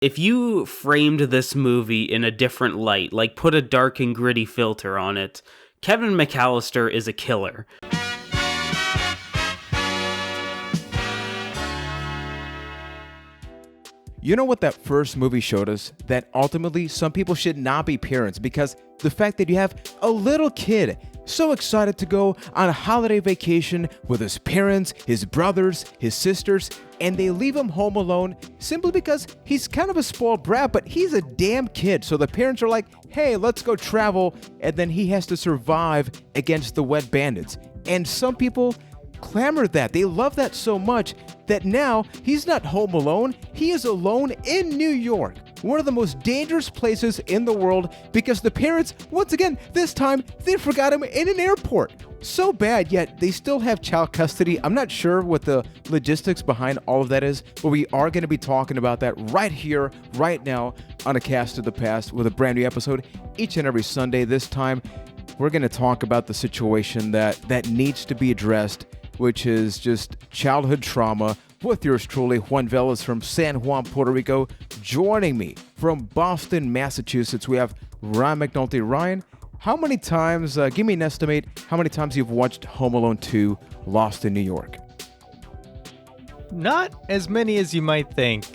If you framed this movie in a different light, like put a dark and gritty filter on it, Kevin McAllister is a killer. You know what that first movie showed us? That ultimately some people should not be parents, because the fact that you have a little kid so excited to go on a holiday vacation with his parents, his brothers, his sisters, and they leave him home alone simply because he's kind of a spoiled brat, but he's a damn kid. So the parents are like, hey, let's go travel, and then he has to survive against the Wet Bandits. And some people clamor that. They love that so much that now he's not home alone. He is alone in New York, one of the most dangerous places in the world, because the parents, once again, this time, they forgot him in an airport. So bad, yet they still have child custody. I'm not sure what the logistics behind all of that is, but we are going to be talking about that right here, right now, on A Cast of the Past with a brand new episode each and every Sunday. This time, we're going to talk about the situation that needs to be addressed, which is just childhood trauma, with yours truly, Juan Velas from San Juan, Puerto Rico. Joining me from Boston, Massachusetts, we have Ryan McNulty. Ryan, how many times, give me an estimate, how many times you've watched Home Alone 2, Lost in New York? Not as many as you might think.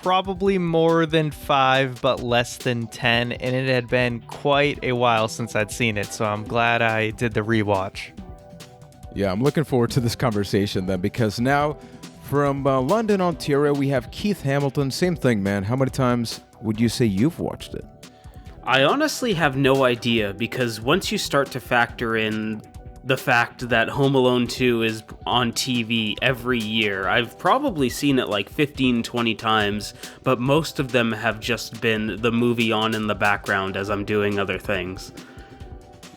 Probably more than 5, but less than 10, and it had been quite a while since I'd seen it, so I'm glad I did the rewatch. Yeah, I'm looking forward to this conversation then, because now from London, Ontario, we have Keith Hamilton. Same thing, man. How many times would you say you've watched it? I honestly have no idea, because once you start to factor in the fact that Home Alone 2 is on TV every year, I've probably seen it like 15, 20 times, but most of them have just been the movie on in the background as I'm doing other things.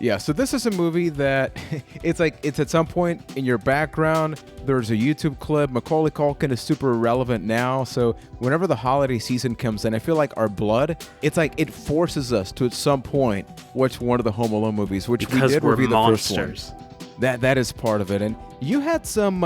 Yeah, so this is a movie that it's at some point in your background. There's a YouTube clip. Macaulay Culkin is super relevant now. So whenever the holiday season comes in, I feel like our blood, it's like it forces us to at some point watch one of the Home Alone movies, which because we did we're review monsters. The first one. That is part of it. And you had some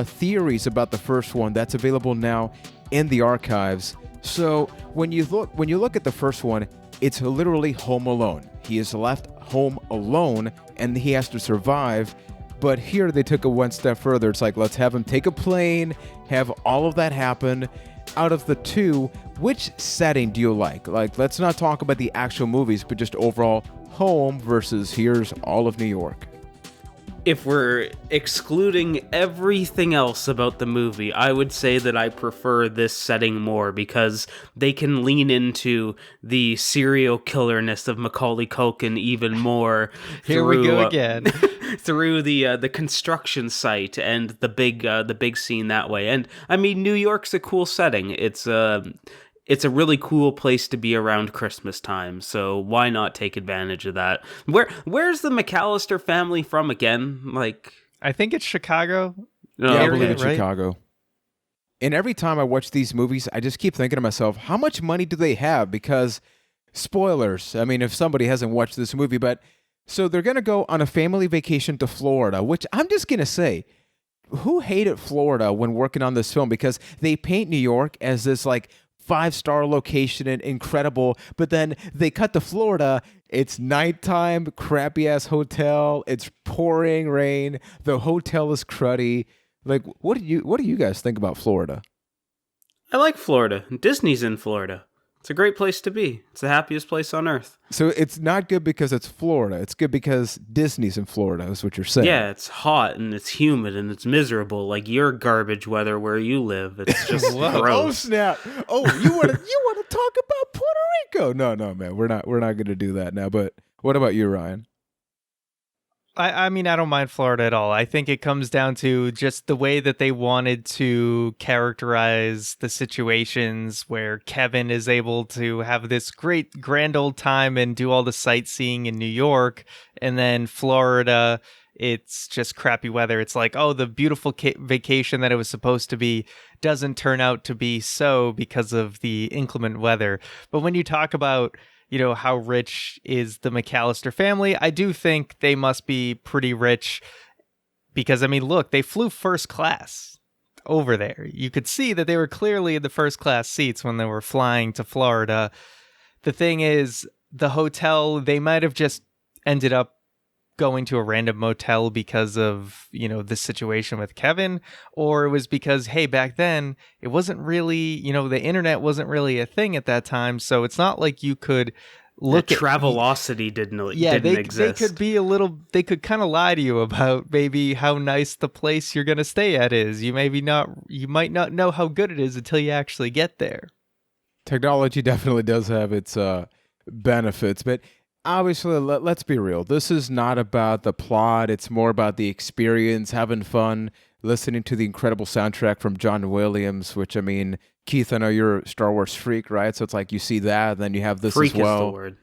theories about the first one that's available now in the archives. So when you look at the first one, it's literally Home Alone. He is left home alone and he has to survive. But here they took it one step further. It's like, let's have him take a plane, have all of that happen. Out of the two, which setting do you like? Like, let's not talk about the actual movies, but just overall home versus here's all of New York. If we're excluding everything else about the movie, I would say that I prefer this setting more, because they can lean into the serial killerness of Macaulay Culkin even more. Here we go again. Through the construction site and the big scene that way. And I mean, New York's a cool setting. It's a really cool place to be around Christmas time, so why not take advantage of that? Where's the McAllister family from again? Like, I think it's Chicago. Yeah, I believe it's right? Chicago. And every time I watch these movies, I just keep thinking to myself, how much money do they have? Because, spoilers, I mean, if somebody hasn't watched this movie, but so they're going to go on a family vacation to Florida, which I'm just going to say, who hated Florida when working on this film? Because they paint New York as this, like, 5-star location and incredible, but then they cut to Florida. It's nighttime, crappy ass hotel. It's pouring rain. The hotel is cruddy. Like, what do you guys think about Florida? I like Florida. Disney's in Florida. It's a great place to be. It's the happiest place on earth. So it's not good because it's Florida. It's good because Disney's in Florida, is what you're saying. Yeah, it's hot and it's humid and it's miserable, like your garbage weather where you live. It's just gross. Oh snap! Oh, you want to talk about Puerto Rico? No, man, we're not going to do that now. But what about you, Ryan? I mean, I don't mind Florida at all. I think it comes down to just the way that they wanted to characterize the situations where Kevin is able to have this great grand old time and do all the sightseeing in New York, and then Florida, it's just crappy weather. It's like, oh, the beautiful vacation that it was supposed to be doesn't turn out to be so because of the inclement weather. But when you talk about, you know, how rich is the McAllister family, I do think they must be pretty rich, because, I mean, look, they flew first class. over there. You could see that they were clearly in the first class seats when they were flying to Florida. The thing is, the hotel, they might have just ended up going to a random motel because of, the situation with Kevin, or it was because, hey, back then it wasn't really, the internet wasn't really a thing at that time. So it's not like you could look at Travelocity didn't exist. They could be they could kind of lie to you about maybe how nice the place you're going to stay at is. You might not know how good it is until you actually get there. Technology definitely does have its benefits, but obviously, let's be real. This is not about the plot. It's more about the experience, having fun, listening to the incredible soundtrack from John Williams, which, I mean, Keith, I know you're a Star Wars freak, right? So it's like you see that, and then you have this freak as well. Is the word.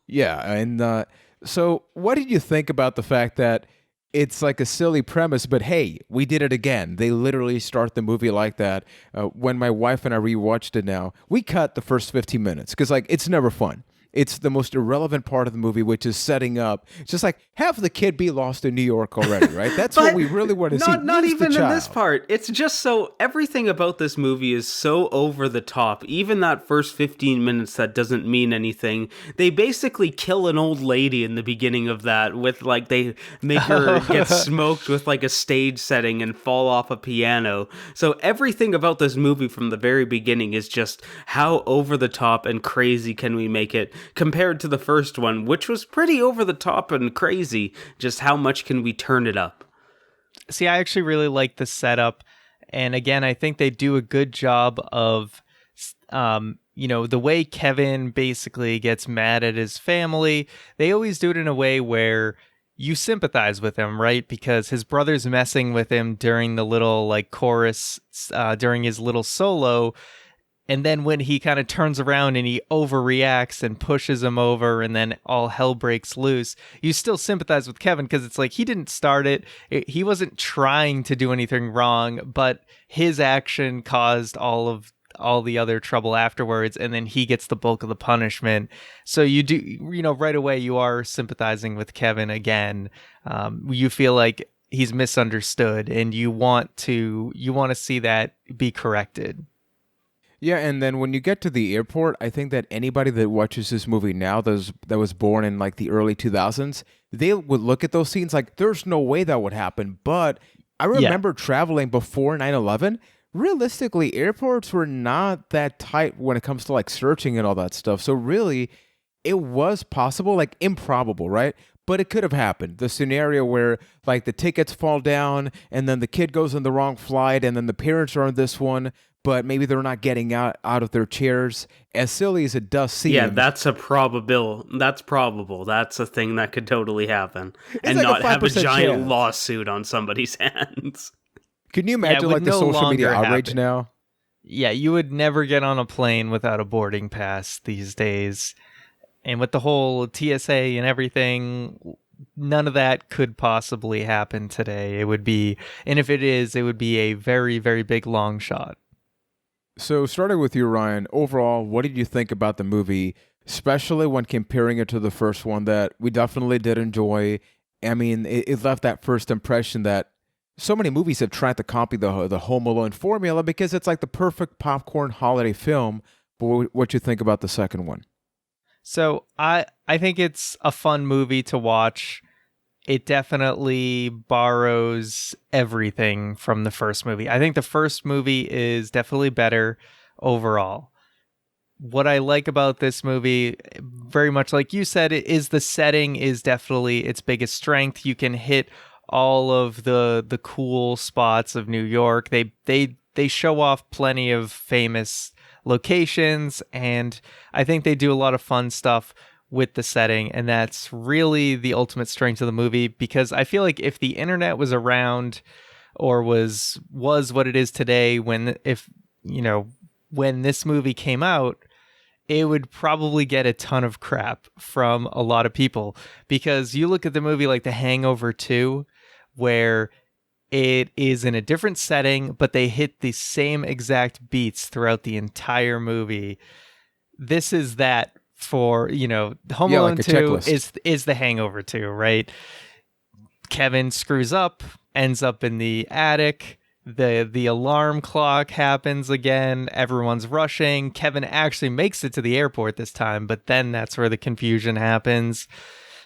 Yeah, and so what did you think about the fact that it's like a silly premise, but hey, we did it again. They literally start the movie like that. When my wife and I rewatched it now, we cut the first 15 minutes because, like, it's never fun. It's the most irrelevant part of the movie, which is setting up. It's just like, have the kid be lost in New York already, right? That's what we really want to see. Not even in this part. It's just so, everything about this movie is so over the top. Even that first 15 minutes that doesn't mean anything. They basically kill an old lady in the beginning of that with, like, they make her get smoked with, like, a stage setting and fall off a piano. So everything about this movie from the very beginning is just how over the top and crazy can we make it, compared to the first one, which was pretty over the top and crazy. Just how much can we turn it up? See, I actually really like the setup. And again, I think they do a good job of, the way Kevin basically gets mad at his family. They always do it in a way where you sympathize with him, right? Because his brother's messing with him during the little, like, chorus, during his little solo. And then when he kind of turns around and he overreacts and pushes him over and then all hell breaks loose, you still sympathize with Kevin because it's like he didn't start it. He wasn't trying to do anything wrong, but his action caused all the other trouble afterwards, and then he gets the bulk of the punishment. So you do, right away you are sympathizing with Kevin again. You feel like he's misunderstood and you want to see that be corrected. Yeah, and then when you get to the airport, I think that anybody that watches this movie now that was born in like the early 2000s, they would look at those scenes like there's no way that would happen. But I remember traveling before 9/11. Realistically, airports were not that tight when it comes to like searching and all that stuff. So really, it was possible, like improbable, right? But it could have happened. The scenario where like the tickets fall down and then the kid goes on the wrong flight and then the parents are on this one, but maybe they're not getting out of their chairs. As silly as it does seem. Yeah, that's probable. That's a thing that could totally happen. And like not have a giant chance. Lawsuit on somebody's hands. Can you imagine like the social media outrage now? Yeah, you would never get on a plane without a boarding pass these days. And with the whole TSA and everything, none of that could possibly happen today. It would be, and if it is, it would be a very, very big long shot. So starting with you, Ryan, overall, what did you think about the movie, especially when comparing it to the first one that we definitely did enjoy? I mean, it left that first impression that so many movies have tried to copy the Home Alone formula because it's like the perfect popcorn holiday film. But what you think about the second one? So I think it's a fun movie to watch. It definitely borrows everything from the first movie. I think the first movie is definitely better overall. What I like about this movie, very much like you said, is the setting is definitely its biggest strength. You can hit all of the cool spots of New York. They show off plenty of famous locations, and I think they do a lot of fun stuff with the setting, and that's really the ultimate strength of the movie, because I feel like if the internet was around or was what it is today, when this movie came out, it would probably get a ton of crap from a lot of people, because you look at the movie like The Hangover 2, where it is in a different setting, but they hit the same exact beats throughout the entire movie. This is that for, Home Alone 2 is The Hangover 2, right? Kevin screws up, ends up in the attic. The alarm clock happens again. Everyone's rushing. Kevin actually makes it to the airport this time, but then that's where the confusion happens.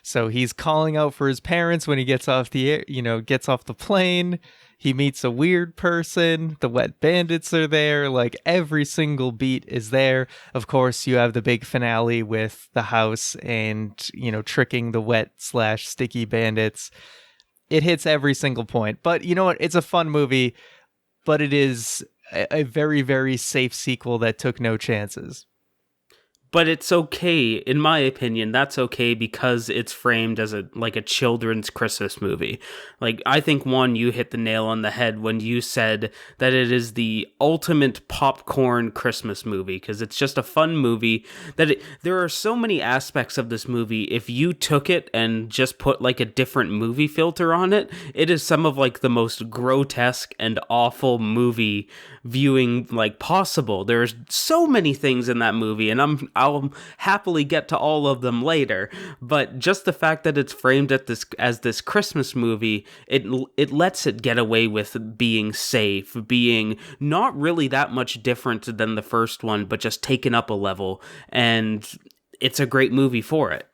So he's calling out for his parents when he gets off gets off the plane. He meets a weird person. The Wet Bandits are there. Like, every single beat is there. Of course, you have the big finale with the house and, tricking the wet/sticky bandits. It hits every single point. But you know what? It's a fun movie, but it is a very, very safe sequel that took no chances. But it's okay, in my opinion, that's okay because it's framed as a children's Christmas movie. Like, I think, one, you hit the nail on the head when you said that it is the ultimate popcorn Christmas movie, because it's just a fun movie there are so many aspects of this movie. If you took it and just put like a different movie filter on it, it is some of like the most grotesque and awful movie viewing like possible. There's so many things in that movie, and I'll happily get to all of them later, but just the fact that it's framed as this Christmas movie, it lets it get away with being safe, being not really that much different than the first one, but just taken up a level, and it's a great movie for it.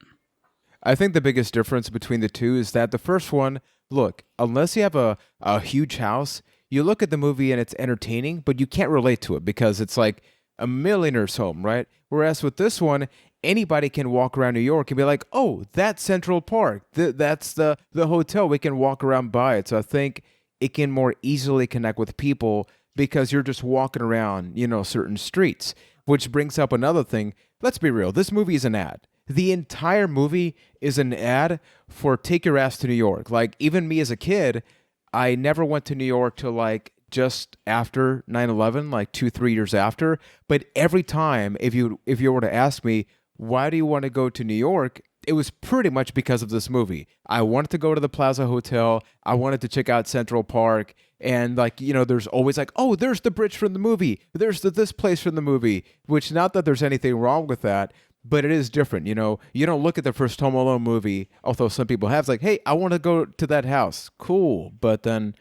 I think the biggest difference between the two is that the first one, look, unless you have a huge house, you look at the movie and it's entertaining, but you can't relate to it because it's like a millionaire's home, right? Whereas with this one, anybody can walk around New York and be like, oh, that's Central Park. That's the hotel. We can walk around by it. So I think it can more easily connect with people because you're just walking around, certain streets, which brings up another thing. Let's be real. This movie is an ad. The entire movie is an ad for Take Your Ass to New York. Like, even me as a kid, I never went to New York till like just after 9/11, like 2-3 years after. But every time, if you were to ask me, why do you want to go to New York? It was pretty much because of this movie. I wanted to go to the Plaza Hotel. I wanted to check out Central Park. And there's always like, oh, there's the bridge from the movie. There's this place from the movie, which not that there's anything wrong with that, but it is different. You don't look at the first Home Alone movie, although some people have. It's like, hey, I want to go to that house. Cool. But then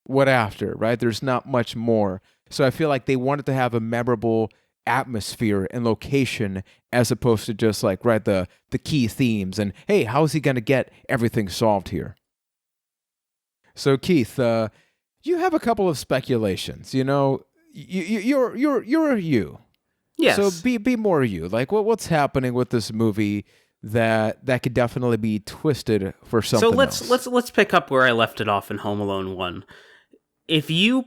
what after, right? There's not much more. So I feel like they wanted to have a memorable atmosphere and location as opposed to just like, right, the key themes and, hey, how is he going to get everything solved here? So Keith, you have a couple of speculations. You're you. Yes. So be more you. Like, what's happening with this movie that could definitely be twisted for something else? So let's pick up where I left it off in Home Alone 1. If you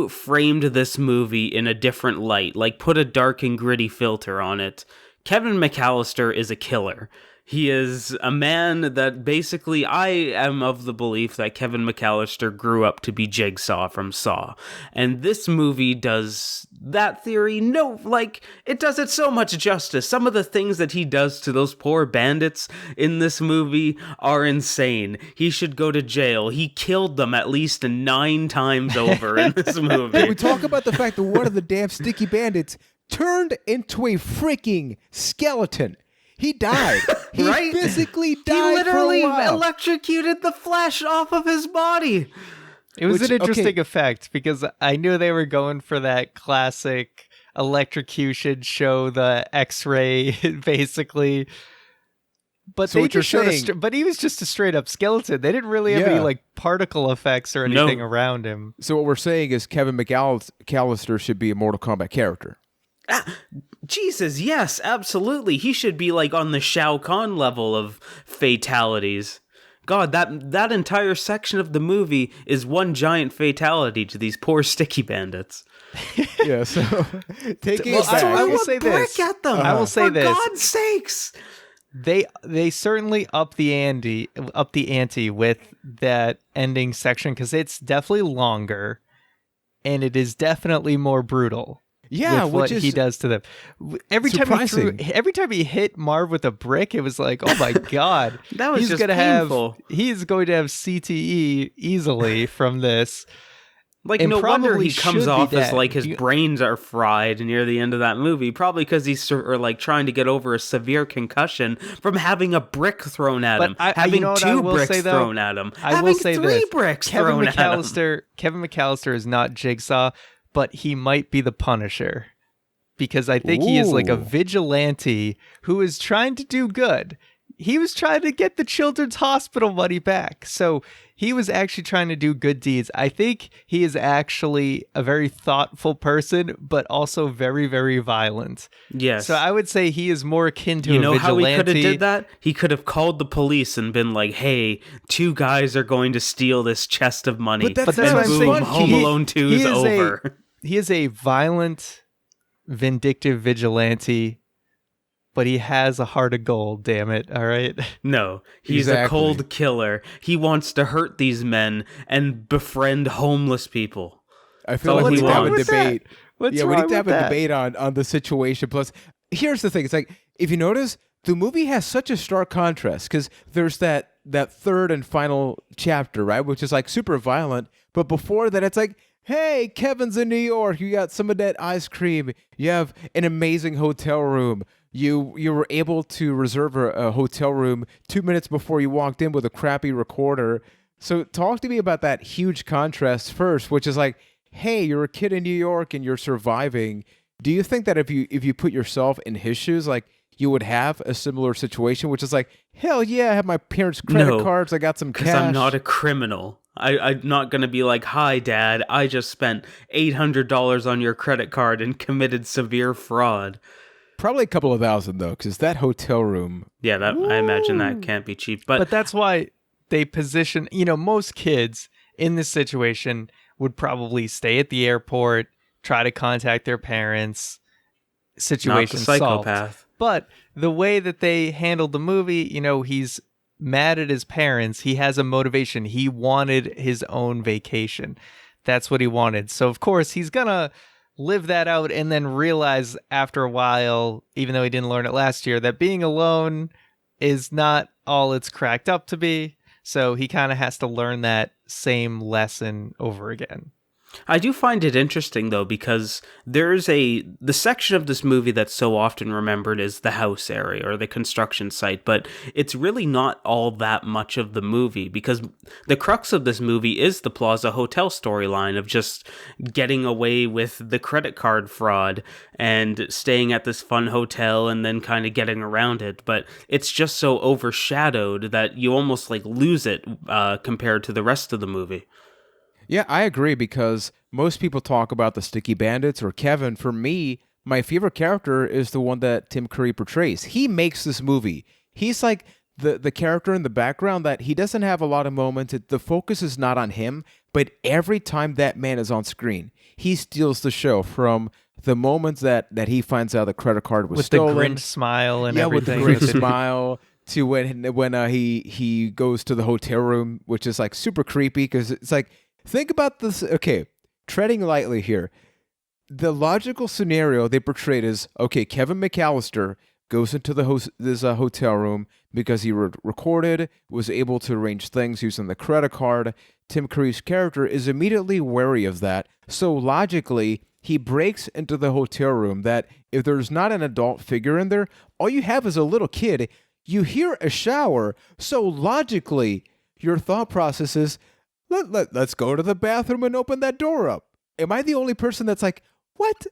framed this movie in a different light, like put a dark and gritty filter on it, Kevin McAllister is a killer. He is a man that basically, I am of the belief that Kevin McAllister grew up to be Jigsaw from Saw. And this movie does that theory, it does it so much justice. Some of the things that he does to those poor bandits in this movie are insane. He should go to jail. He killed them at least 9 times over in this movie. We talk about the fact that one of the damn sticky bandits turned into a freaking skeleton. He died. He right? physically died. He literally for a while. electrocuted the flesh off of his body. It was an interesting effect because I knew they were going for that classic electrocution show, the X-ray, basically. But so they just showed but he was just a straight up skeleton. They didn't really have any like particle effects or anything around him. So what we're saying is Kevin McAllister should be a Mortal Kombat character. Jesus, yes, absolutely. He should be like on the Shao Kahn level of fatalities. God, that entire section of the movie is one giant fatality to these poor sticky bandits. Yeah, so taking it back. I will say this. At them. I will say this. For God's sakes. They certainly up the ante with that ending section because it's definitely longer and it is definitely more brutal. Yeah, with what he does to them. Every time he hit Marv with a brick, it was like, oh my god, that was just painful. He's going to have CTE easily from this. Like, And no wonder probably he comes should be off as dead. like his brains are fried near the end of that movie. Probably because he's like trying to get over a severe concussion from having a brick thrown at him, having you know what I 2 will bricks say, though? thrown at him, I having will say 3 this. bricks thrown at him. Kevin McAllister is not Jigsaw, but he might be the Punisher. Because I think he is like a Ooh. vigilante who is trying to do good. He was trying to get the children's hospital money back. So he was actually trying to do good deeds. I think he is actually a very thoughtful person, but also very, very violent. Yes. So I would say he is more akin to You a know how he could vigilante. have did that? He could have called the police and been like, "Hey, 2 guys are going to steal this chest of money." But that's But that's not what I'm as saying. fun. Home Alone 2 is over. He is a violent, vindictive vigilante, but he has a heart of gold, damn it, all right? No, he's a Exactly. cold killer. He wants to hurt these men and befriend homeless people. I feel So like we what's need to have wrong a with debate. What's yeah, we wrong need to have with a that? debate on the situation. Plus, here's the thing: it's like if you notice, the movie has such a stark contrast because there's that third and final chapter, right, which is like super violent. But before that, it's like, hey, Kevin's in New York. You got some of that ice cream. You have an amazing hotel room. You were able to reserve a hotel room 2 minutes before you walked in with a crappy recorder. So talk to me about that huge contrast first, which is like, hey, you're a kid in New York and you're surviving. Do you think that if you put yourself in his shoes, like you would have a similar situation, which is like, hell yeah, I have my parents' credit cards, I got some cash. Because I'm not a criminal. I'm not going to be like, "Hi, Dad, I just spent $800 on your credit card and committed severe fraud." Probably a couple of thousand though, because that hotel room. Yeah, I imagine that can't be cheap. But that's why they position, most kids in this situation would probably stay at the airport, try to contact their parents, situation not the solved. psychopath. But the way that they handled the movie, he's mad at his parents. He has a motivation. He wanted his own vacation. That's what he wanted. So, of course, he's going to live that out and then realize after a while, even though he didn't learn it last year, that being alone is not all it's cracked up to be. So he kind of has to learn that same lesson over again. I do find it interesting, though, because the section of this movie that's so often remembered is the house area or the construction site, but it's really not all that much of the movie, because the crux of this movie is the Plaza Hotel storyline of just getting away with the credit card fraud and staying at this fun hotel and then kind of getting around it, but it's just so overshadowed that you almost like lose it compared to the rest of the movie. Yeah, I agree, because most people talk about the Sticky Bandits or Kevin. For me, my favorite character is the one that Tim Curry portrays. He makes this movie. He's like the character in the background that he doesn't have a lot of moments. The focus is not on him, but every time that man is on screen, he steals the show from the moments that he finds out the credit card was with stolen. The Grinch smile and everything. With the Grinch smile. To when he goes to the hotel room, which is like super creepy, because it's like, think about this. Okay, treading lightly here. The logical scenario they portrayed is, okay, Kevin McAllister goes into this hotel room because he recorded, was able to arrange things using the credit card. Tim Curry's character is immediately wary of that. So logically, he breaks into the hotel room that if there's not an adult figure in there, all you have is a little kid. You hear a shower. So logically, your thought process is, let's go to the bathroom and open that door up. Am I the only person that's like, what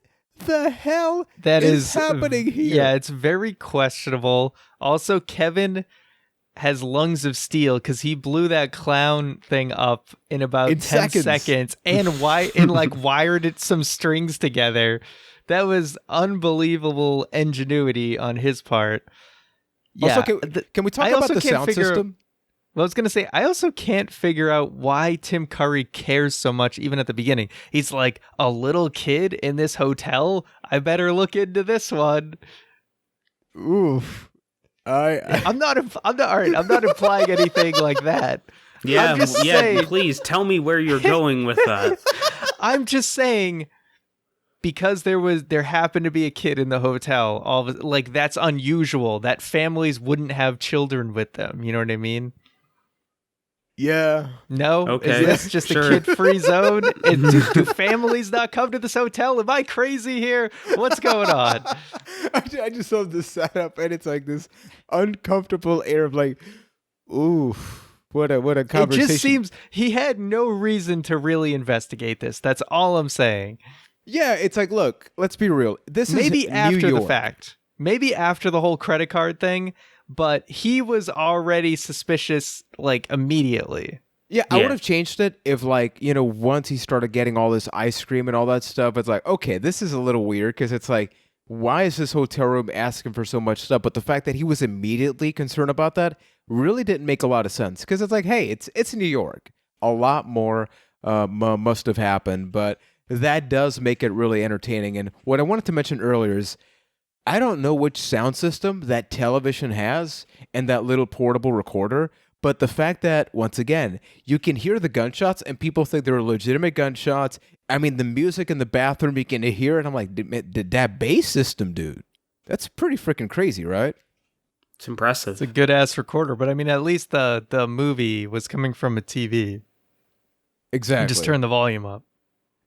the hell is happening here? Yeah, it's very questionable. Also, Kevin has lungs of steel because he blew that clown thing up in about 10 seconds and wired some strings together. That was unbelievable ingenuity on his part. Yeah. Also, can we talk about the sound system? Well, I was going to say, I also can't figure out why Tim Curry cares so much, even at the beginning. He's like, a little kid in this hotel? I better look into this one. Oof. I'm not implying anything like that. Yeah, please tell me where you're going with that. I'm just saying, because there happened to be a kid in the hotel, that's unusual. That families wouldn't have children with them. You know what I mean? Yeah. No? Okay, Is this just sure. a kid-free zone? Do families not come to this hotel? Am I crazy here? What's going on? I just love this setup, and it's like this uncomfortable air of like, ooh, what a conversation. It just seems he had no reason to really investigate this. That's all I'm saying. Yeah, it's like, look, let's be real. This Maybe is after New York. the fact. Maybe after the whole credit card thing, but he was already suspicious, like, immediately. Yeah, I Yeah. would have changed it if, like, once he started getting all this ice cream and all that stuff, it's like, okay, this is a little weird because it's like, why is this hotel room asking for so much stuff? But the fact that he was immediately concerned about that really didn't make a lot of sense because it's like, hey, it's New York. A lot more must have happened, but that does make it really entertaining. And what I wanted to mention earlier is I don't know which sound system that television has and that little portable recorder, but the fact that, once again, you can hear the gunshots and people think they're legitimate gunshots. I mean, the music in the bathroom, you can hear it. I'm like, did that bass system, dude? That's pretty freaking crazy, right? It's impressive. It's a good-ass recorder, but I mean, at least the movie was coming from a TV. Exactly. Just turn the volume up.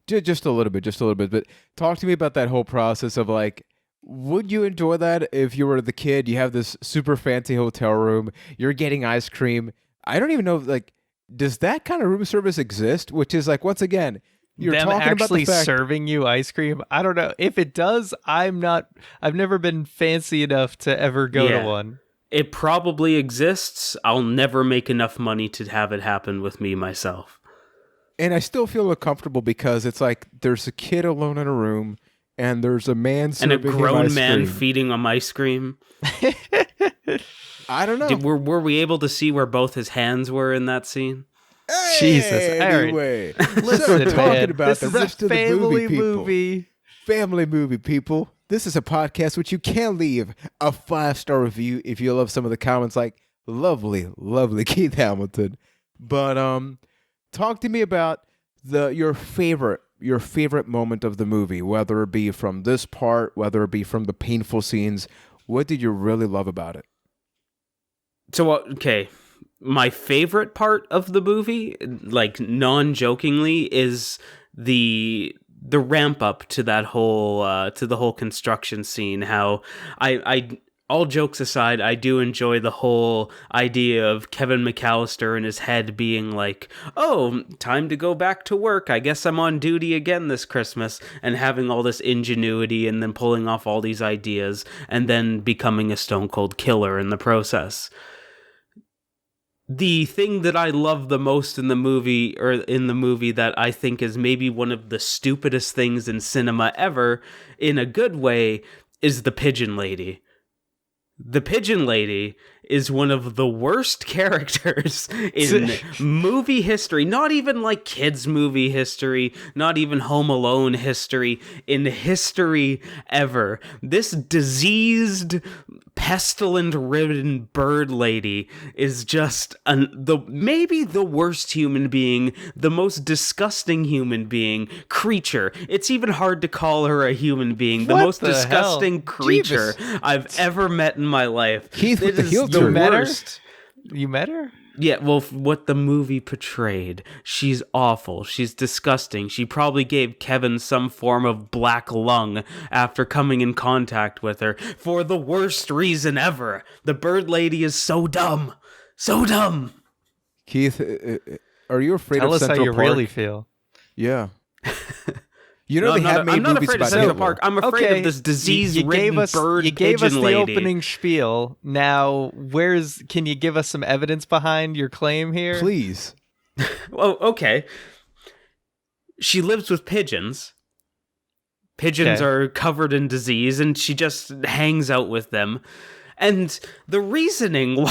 Just a little bit. But talk to me about that whole process of like, would you enjoy that if you were the kid? You have this super fancy hotel room. You're getting ice cream. I don't even know, like, does that kind of room service exist? Which is like, once again, you're Them talking about the actually fact. serving you ice cream. I don't know if it does. I've never been fancy enough to ever go Yeah. to one. It probably exists. I'll never make enough money to have it happen with me myself. And I still feel uncomfortable because it's like there's a kid alone in a room and there's a man And a serving him grown ice man cream. feeding him ice cream. I don't know. Were we able to see where both his hands were in that scene? Jesus, all right. Anyway, Listen, so we're talking man, about this the is rest a of the family movie, people. movie. Family movie, people. This is a podcast which you can leave a 5-star review if you love some of the comments, like lovely Keith Hamilton. But talk to me about your favorite moment of the movie, whether it be from this part, whether it be from the painful scenes. What did you really love about it? So, okay, my favorite part of the movie, like non-jokingly, is the ramp up to that whole to the whole construction scene. How I all jokes aside, I do enjoy the whole idea of Kevin McAllister in his head being like, oh, time to go back to work. I guess I'm on duty again this Christmas, and having all this ingenuity and then pulling off all these ideas and then becoming a stone cold killer in the process. The thing that I love the most in the movie, that I think is maybe one of the stupidest things in cinema ever, in a good way, is the pigeon lady. The pigeon lady is one of the worst characters in movie history, not even like kids' movie history, not even Home Alone history, in history ever. This diseased, pestilent-ridden bird lady is just maybe the worst human being, the most disgusting human being, creature. It's even hard to call her a human being. The most disgusting creature I've ever met in my life. Keith with the heel the turn. worst. You met her? Yeah, well, what the movie portrayed. She's awful. She's disgusting. She probably gave Kevin some form of black lung after coming in contact with her for the worst reason ever. The bird lady is so dumb. So dumb. Keith, are you afraid Tell of us Central how you Park? really feel. Yeah. You know, I'm not afraid of Central Park. I'm afraid Okay, of this disease-ridden You gave us pigeon the lady. opening spiel. Now, can you give us some evidence behind your claim here? Please. Well, okay. She lives with pigeons. Pigeons are covered in disease, and she just hangs out with them. And the reasoning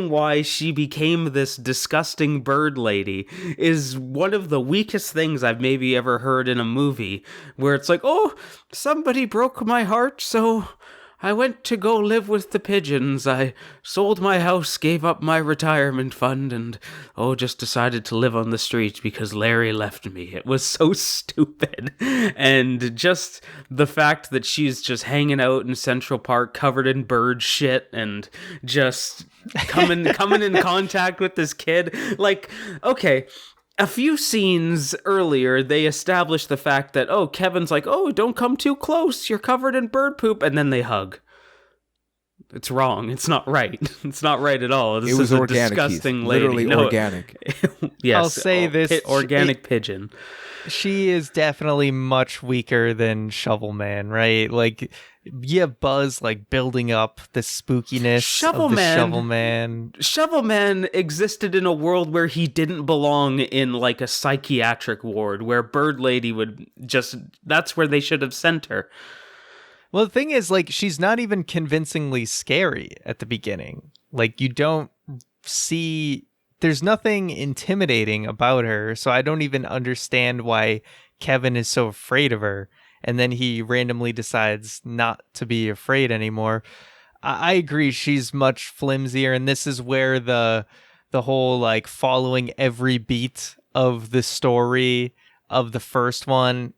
why she became this disgusting bird lady is one of the weakest things I've maybe ever heard in a movie, where it's like, oh, somebody broke my heart, so I went to go live with the pigeons. I sold my house, gave up my retirement fund, and, just decided to live on the street because Larry left me. It was so stupid. And just the fact that she's just hanging out in Central Park covered in bird shit and just coming in contact with this kid. Like, okay, a few scenes earlier, they established the fact that, Kevin's like, don't come too close, you're covered in bird poop, and then they hug. It's wrong. It's not right. It's not right at all. This is a disgusting lady. Literally organic. Yes. I'll say this. Organic pigeon. She is definitely much weaker than Shovel Man, right? Like, you have Buzz, like, building up the spookiness of the Shovel Man. Shovel Man existed in a world where he didn't belong in, like, a psychiatric ward, where Bird Lady would just... That's where they should have sent her. Well, the thing is, like, she's not even convincingly scary at the beginning. Like, you don't see... There's nothing intimidating about her, so I don't even understand why Kevin is so afraid of her. And then he randomly decides not to be afraid anymore. I agree, she's much flimsier, and this is where the whole, like, following every beat of the story of the first one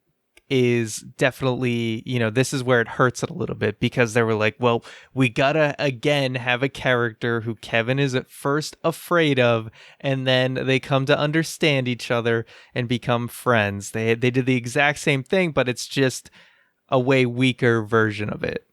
is definitely, this is where it hurts it a little bit, because they were like, well, we gotta again have a character who Kevin is at first afraid of, and then they come to understand each other and become friends. They did the exact same thing, but it's just a way weaker version of it.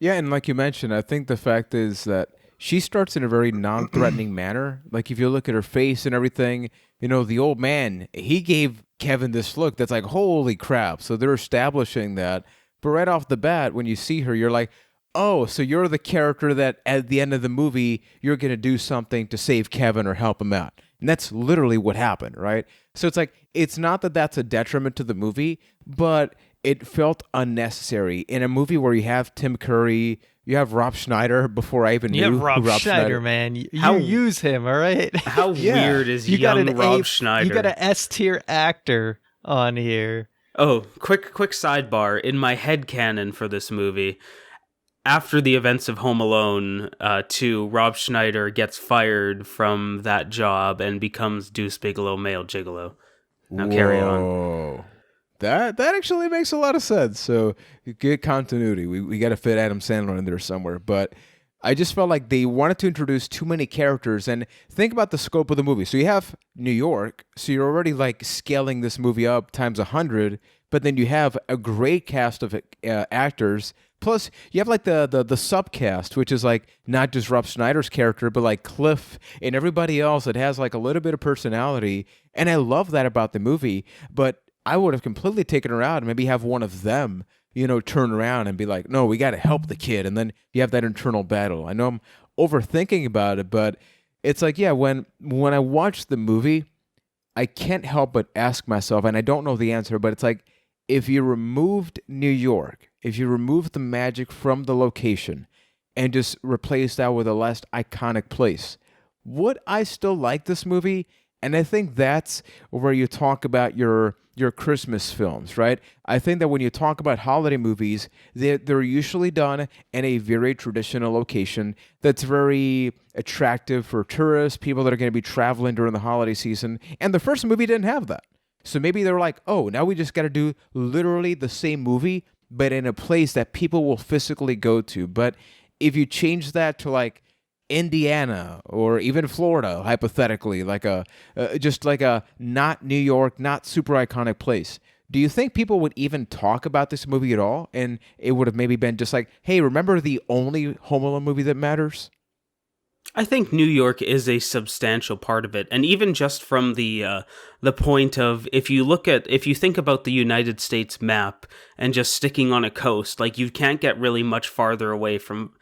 Yeah, and like you mentioned, I think the fact is that she starts in a very non-threatening manner. Like, if you look at her face and everything, the old man, he gave Kevin this look that's like, holy crap. So they're establishing that. But right off the bat, when you see her, you're like, oh, so you're the character that at the end of the movie, you're going to do something to save Kevin or help him out. And that's literally what happened, right? So it's like, it's not that that's a detriment to the movie, but it felt unnecessary. In a movie where you have Tim Curry, you have Rob Schneider before I even knew You have Rob Schneider, Schneider, man. You use him, all right? How weird is young Rob Schneider? You got an S-tier actor on here. Oh, quick sidebar. In my headcanon for this movie, after the events of Home Alone 2, Rob Schneider gets fired from that job and becomes Deuce Bigelow, male gigolo. Now carry on. That actually makes a lot of sense. So good continuity. We got to fit Adam Sandler in there somewhere. But I just felt like they wanted to introduce too many characters. And think about the scope of the movie. So you have New York. So you're already like scaling this movie up times 100. But then you have a great cast of actors. Plus, you have like the subcast, which is like not just Rob Schneider's character, but like Cliff and everybody else that has like a little bit of personality. And I love that about the movie. But I would have completely taken her out and maybe have one of them, turn around and be like, no, we got to help the kid. And then you have that internal battle. I know I'm overthinking about it, but it's like, yeah, when I watch the movie, I can't help but ask myself, and I don't know the answer, but it's like, if you removed New York, if you removed the magic from the location and just replaced that with a less iconic place, would I still like this movie? And I think that's where you talk about your Christmas films, right? I think that when you talk about holiday movies, they're usually done in a very traditional location that's very attractive for tourists, people that are going to be traveling during the holiday season. And the first movie didn't have that. So maybe they're like, oh, now we just got to do literally the same movie, but in a place that people will physically go to. But if you change that to like Indiana or even Florida, hypothetically, like just like a not New York, not super iconic place, do you think people would even talk about this movie at all? And it would have maybe been just like, hey, remember the only Home Alone movie that matters? I think New York is a substantial part of it, and even just from the point of if you think about the United States map and just sticking on a coast, like you can't get really much farther away from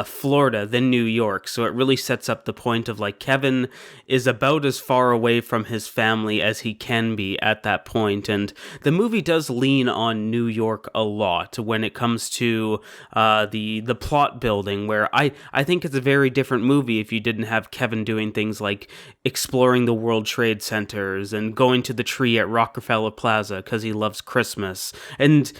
Florida than New York, so it really sets up the point of like Kevin is about as far away from his family as he can be at that point, and the movie does lean on New York a lot when it comes to the plot building, where I think it's a very different movie if you didn't have Kevin doing things like exploring the World Trade Centers and going to the tree at Rockefeller Plaza because he loves Christmas. And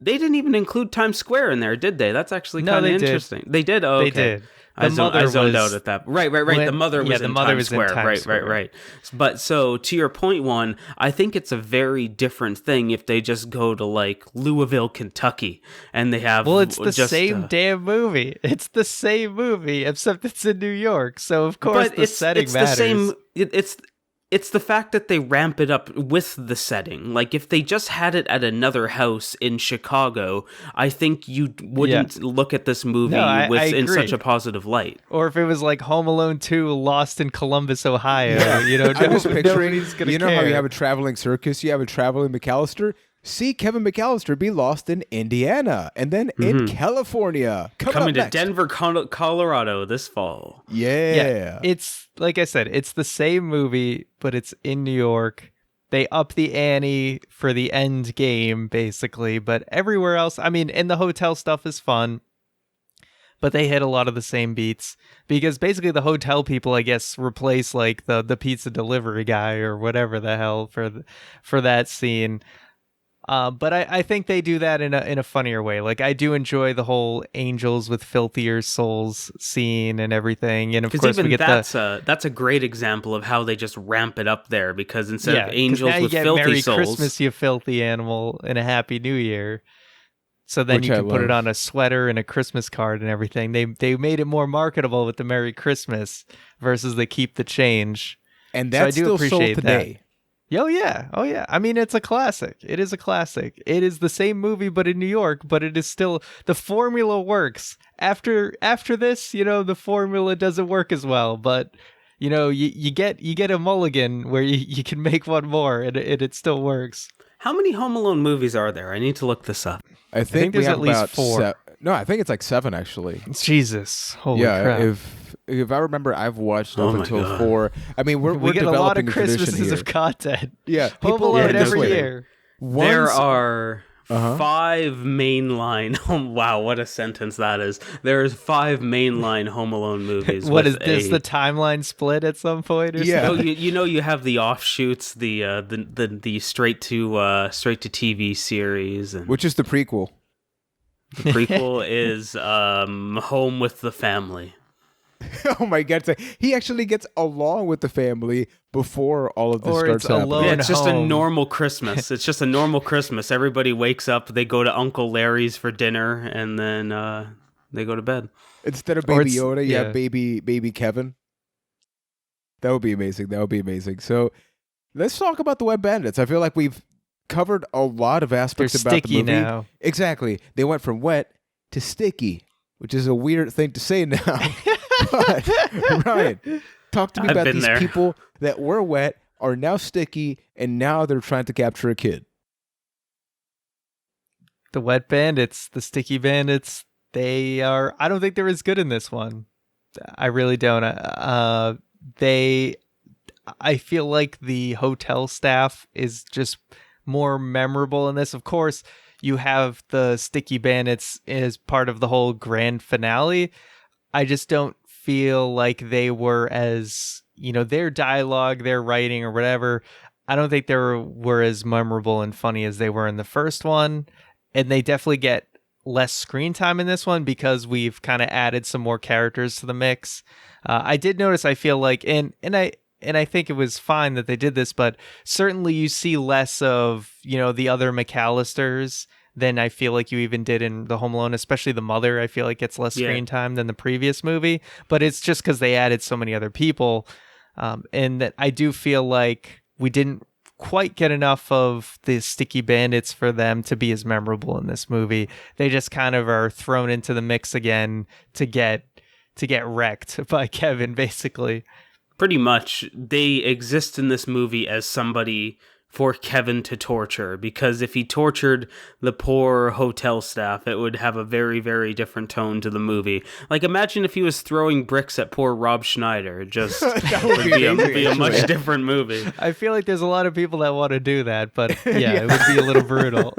They didn't even include Times Square in there, did they? That's actually No, kind of they did. interesting. They did? Oh, They okay. did. I The mother zoned was- out at that. Right. The mother was the in mother Times was in Square. Times Square. Right. But so, to your point, Juan, I think it's a very different thing if they just go to, like, Louisville, Kentucky, and they have... Well, it's the just, same damn movie. It's the same movie, except it's in New York. So, of course, the setting matters. The same... It's the fact that they ramp it up with the setting. Like, if they just had it at another house in Chicago, I think you wouldn't look at this movie I in agree. such a positive light. Or if it was like Home Alone 2 Lost in Columbus, Ohio. You know, I was picturing, nobody's gonna you know how care. you have a traveling circus, you have a traveling McAllister? See Kevin McAllister be lost in Indiana and then in California. Coming up to next. Denver, Colorado this fall. Yeah. It's like I said, it's the same movie, but it's in New York. They up the ante for the end game, basically. But everywhere else, I mean, and the hotel stuff is fun, but they hit a lot of the same beats because basically the hotel people, I guess, replace like the pizza delivery guy or whatever the hell for that scene. But I think they do that in a funnier way. Like, I do enjoy the whole angels with filthier souls scene and everything. And of course, even we get that's a great example of how they just ramp it up there. Because instead of 'cause angels now you with get filthy Merry souls, Christmas, you filthy animal, and a Happy New Year. So then Which you I can put it love. on a sweater and a Christmas card and everything. They made it more marketable with the Merry Christmas versus the Keep the Change. And So I that's do still sold appreciate today. Oh yeah. I mean, it's a classic. It is a classic. It is the same movie, but in New York. But it is still, the formula works. After this, you know, the formula doesn't work as well. But you know, you get a mulligan where you can make one more, and it still works. how many Home Alone movies are there? I need to look this up. I think there's we have at least about 4. No, I think it's like 7 actually. Jesus, holy yeah, crap! if I remember, I've watched Oh up my until God. 4. I mean, we're we get a lot developing of a tradition Christmases here. of content. Yeah, Home people Alone are every this way. year. There Once- are Uh-huh. 5 mainline. Oh, wow, what a sentence that is. There's 5 mainline Home Alone movies. What is with this? a- The timeline split at some point? Or Yeah. Oh, something? you have the offshoots, the straight to TV series, and which is the prequel. the prequel is Home with the Family. Oh my God! So he actually gets along with the family before all of this Or starts it's happening. alone. Yeah, it's just a home. normal Christmas. It's just a normal Christmas. Everybody wakes up, they go to Uncle Larry's for dinner, and then they go to bed. Instead of Or Baby it's- Yoda, you yeah. have baby Kevin. That would be amazing. So let's talk about the Wet Bandits. I feel like we've covered a lot of They're aspects about the sticky movie. now. Exactly. They went from wet to sticky, which is a weird thing to say now. But Ryan, talk to me I've about been these there. people that were wet, are now sticky, and now they're trying to capture a kid. The Wet Bandits, the Sticky Bandits, they are. I don't think they're as good in this one. I really don't. I feel like the hotel staff is just more memorable in this. Of course, you have the Sticky Bandits as part of the whole grand finale. I just don't feel like they were as, you know, their dialogue, their writing or whatever. I don't think they were as memorable and funny as they were in the first one. And they definitely get less screen time in this one because we've kind of added some more characters to the mix. I did notice, I feel like, and I think it was fine that they did this, but certainly you see less of, you know, the other McAllisters than I feel like you even did in the Home Alone, especially the mother. I feel like gets less screen time than the previous movie, but it's just because they added so many other people. And that I do feel like we didn't quite get enough of the Sticky Bandits for them to be as memorable in this movie. They just kind of are thrown into the mix again to get wrecked by Kevin, basically. Pretty much, they exist in this movie as somebody for Kevin to torture, because if he tortured the poor hotel staff, it would have a very, very different tone to the movie. Like, imagine if he was throwing bricks at poor Rob Schneider. Just That would would be a amazing, much actually. different movie. I feel like there's a lot of people that want to do that, but yeah, it would be a little brutal.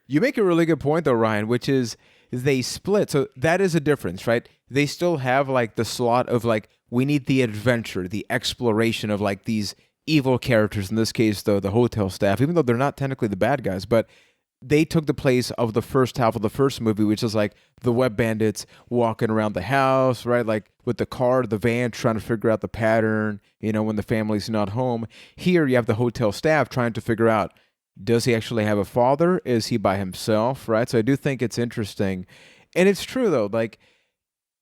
You make a really good point, though, Ryan, which is they split. So that is a difference, right? They still have, like, the slot of, like, we need the adventure, the exploration of, like, these evil characters. In this case, though, the hotel staff, even though they're not technically the bad guys. But they took the place of the first half of the first movie, which is like the Wet Bandits walking around the house, right? Like with the car, the van, trying to figure out the pattern, when the family's not home. Here you have the hotel staff trying to figure out, does he actually have a father? Is he by himself, right? So I do think it's interesting. And it's true, though. Like,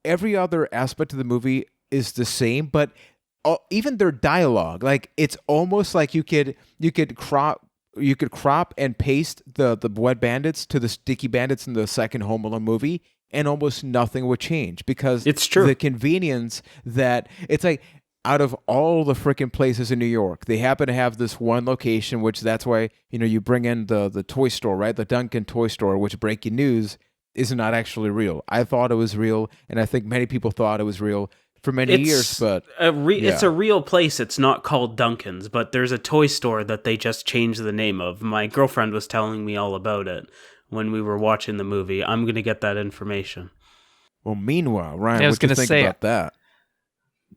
every other aspect of the movie is the same, but even their dialogue, like, it's almost like you could crop and paste the Wet Bandits to the Sticky Bandits in the second Home Alone movie, and almost nothing would change, because it's true. The convenience that it's like, out of all the freaking places in New York, they happen to have this one location, which that's why, you bring in the toy store, right? The Duncan toy store, which, breaking news, is not actually real. I thought it was real, and I think many people thought it was real for many years, but it's a real place. It's not called Duncan's, but there's a toy store that they just changed the name of. My girlfriend was telling me all about it when we were watching the movie. I'm going to get that information. Well, meanwhile, Ryan, what do you think about that?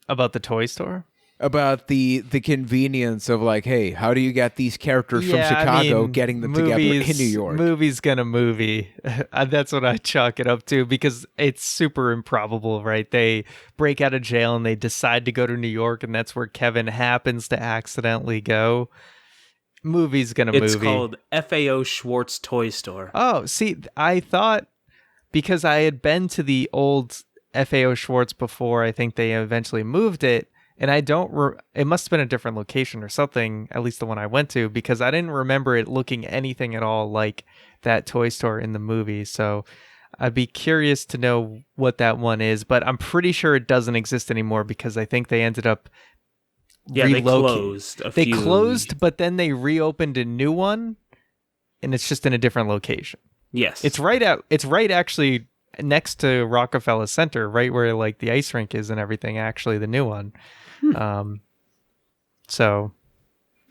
About the toy store? About the convenience of, like, hey, how do you get these characters from Chicago, getting them together in New York? Movie's gonna movie. That's what I chalk it up to, because it's super improbable, right? They break out of jail and they decide to go to New York, and that's where Kevin happens to accidentally go. Movie's gonna movie. It's called FAO Schwartz Toy Store. Oh, see, I thought, because I had been to the old FAO Schwartz before, I think they eventually moved it. And I don't, it must have been a different location or something, at least the one I went to, because I didn't remember it looking anything at all like that toy store in the movie. So I'd be curious to know what that one is, but I'm pretty sure it doesn't exist anymore, because I think they ended up they closed. They closed, but then they reopened a new one, and it's just in a different location. Yes. It's right actually next to Rockefeller Center, right where like the ice rink is and everything, actually, the new one. So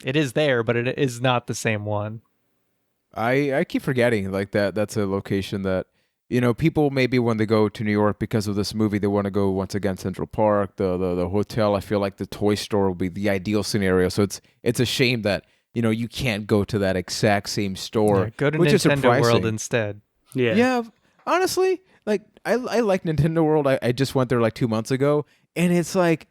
it is there, but it is not the same one. I keep forgetting, like, that's a location that, people maybe when they go to New York because of this movie, they want to go once again Central Park, the hotel. I feel like the toy store will be the ideal scenario. So it's a shame that, you can't go to that exact same store. Yeah, go to which Nintendo is World instead. Yeah. Honestly, like, I like Nintendo World. I just went there like 2 months ago, and it's like,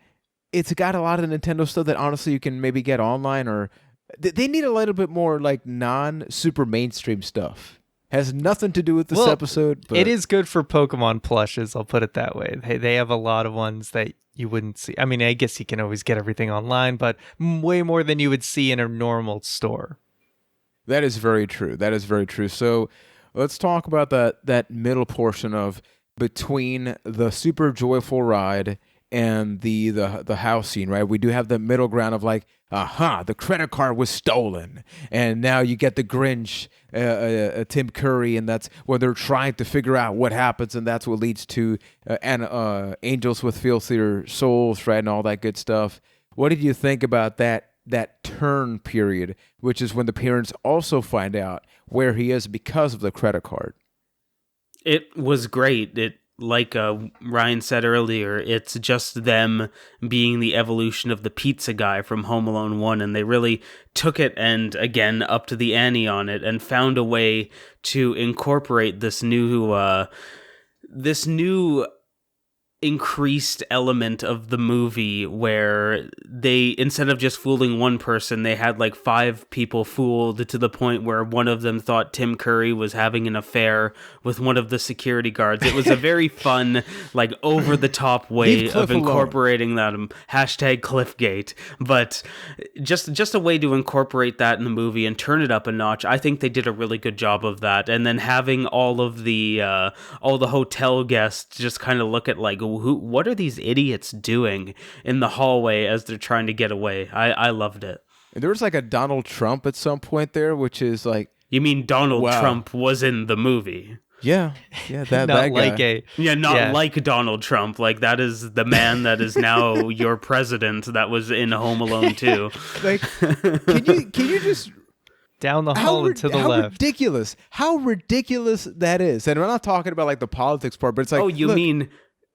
it's got a lot of Nintendo stuff that honestly you can maybe get online, or they need a little bit more like non-super mainstream stuff. Has nothing to do with this episode. But it is good for Pokemon plushes, I'll put it that way. They have a lot of ones that you wouldn't see. I mean, I guess you can always get everything online, but way more than you would see in a normal store. That is very true. So let's talk about that middle portion of between the super joyful ride and the house scene, right? We do have the middle ground of like, the credit card was stolen, and now you get the Grinch, Tim Curry, and that's when they're trying to figure out what happens, and that's what leads to Angels with Filthier Souls, right, and all that good stuff. What did you think about that turn period, which is when the parents also find out where he is because of the credit card? It was great. Like Ryan said earlier, it's just them being the evolution of the pizza guy from Home Alone 1, and they really took it and, again, upped the ante on it and found a way to incorporate this new increased element of the movie where they, instead of just fooling one person, they had like 5 people fooled, to the point where one of them thought Tim Curry was having an affair with one of the security guards. It was a very fun, like, over-the-top way of incorporating that, hashtag Cliffgate, but just a way to incorporate that in the movie and turn it up a notch. I think they did a really good job of that, and then having all the hotel guests just kind of look at like, what are these idiots doing in the hallway as they're trying to get away? I loved it. And there was like a Donald Trump at some point there, which is like... You mean Donald Trump was in the movie? Yeah, that not guy. Like Donald Trump. Like, that is the man that is now your president that was in Home Alone 2. Like, can you just... Down the hall and to the left. How ridiculous that is. And we're not talking about like the politics part, but it's like... Oh, you mean...